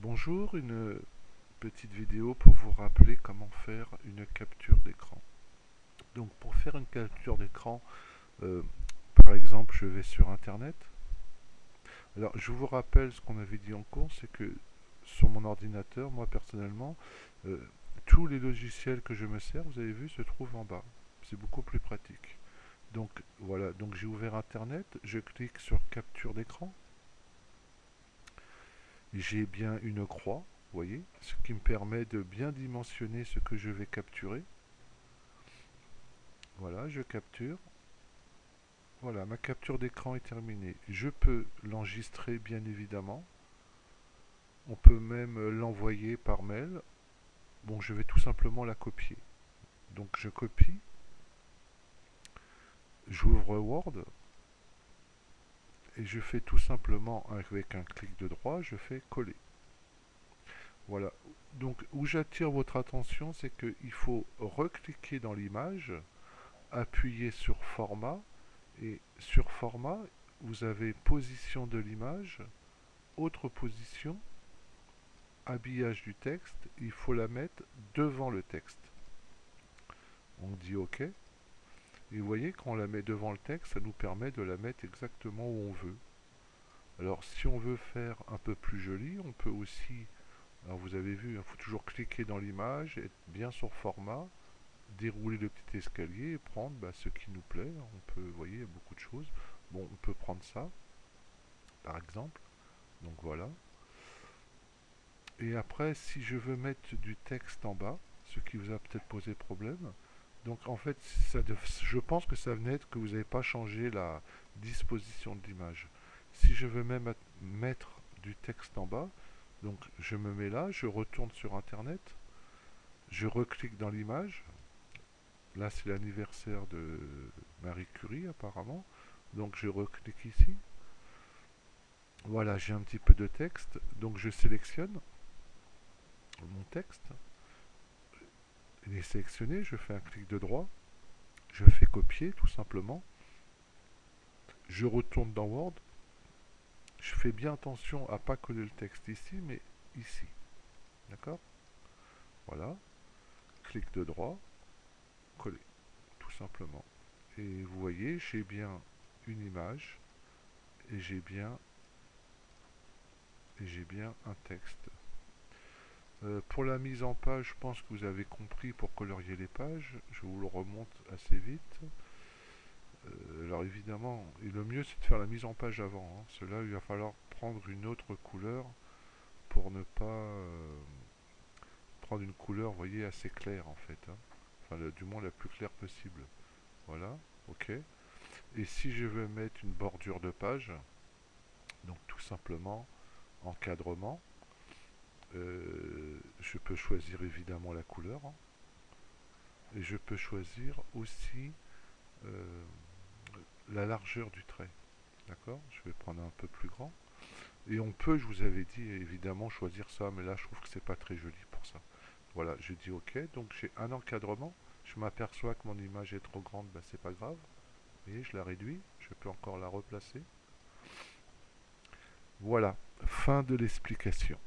Bonjour, une petite vidéo pour vous rappeler comment faire une capture d'écran. Donc pour faire une capture d'écran, euh, par exemple, je vais sur Internet. Alors je vous rappelle ce qu'on avait dit en cours, c'est que sur mon ordinateur, moi personnellement, euh, tous les logiciels que je me sers, vous avez vu, se trouvent en bas. C'est beaucoup plus pratique. Donc voilà, donc j'ai ouvert Internet, je clique sur capture d'écran. J'ai bien une croix, vous voyez, ce qui me permet de bien dimensionner ce que je vais capturer. Voilà, je capture. Voilà, ma capture d'écran est terminée. Je peux l'enregistrer bien évidemment. On peut même l'envoyer par mail. Bon, je vais tout simplement la copier. Donc je copie, j'ouvre Word et je fais tout simplement avec un clic de droit, je fais coller. Voilà. Donc où j'attire votre attention, c'est qu'il faut recliquer dans l'image, appuyer sur format et sur format, vous avez position de l'image, autre position, habillage du texte, il faut la mettre devant le texte. On dit OK. Et vous voyez, quand on la met devant le texte, ça nous permet de la mettre exactement où on veut. Alors, si on veut faire un peu plus joli, on peut aussi, alors vous avez vu, il faut toujours cliquer dans l'image, être bien sur format, dérouler le petit escalier et prendre ce qui nous plaît. On peut, vous voyez, il y a beaucoup de choses. Bon, on peut prendre ça, par exemple. Donc voilà. Et après, si je veux mettre du texte en bas, ce qui vous a peut-être posé problème, donc en fait, je pense que ça venait que vous n'avez pas changé la disposition de l'image. Si je veux même mettre du texte en bas, donc je me mets là, je retourne sur Internet, je reclique dans l'image. Là, c'est l'anniversaire de Marie Curie apparemment. Donc je reclique ici. Voilà, j'ai un petit peu de texte. Donc je sélectionne mon texte. Il est sélectionné, je fais un clic de droit. Je fais copier tout simplement. Je retourne dans Word. Je fais bien attention à ne pas coller le texte ici, mais ici. D'accord? Voilà. Clic de droit. Coller. Tout simplement. Et vous voyez, j'ai bien une image et j'ai bien un texte. Pour la mise en page, je pense que vous avez compris pour colorier les pages. Je vous le remonte assez vite. Alors évidemment, et le mieux c'est de faire la mise en page avant. Cela, il va falloir prendre une autre couleur pour ne pas prendre une couleur, vous voyez, assez claire en fait. Enfin, du moins la plus claire possible. Voilà, ok. Et si je veux mettre une bordure de page, donc tout simplement encadrement, je peux choisir évidemment la couleur. Et je peux choisir aussi euh, la largeur du trait. D'accord? Je vais prendre un peu plus grand. Et on peut, je vous avais dit, évidemment, choisir ça, mais là, je trouve que c'est pas très joli pour ça. Voilà, je dis OK. Donc, j'ai un encadrement. Je m'aperçois que mon image est trop grande, c'est pas grave. Vous voyez, je la réduis. Je peux encore la replacer. Voilà, fin de l'explication.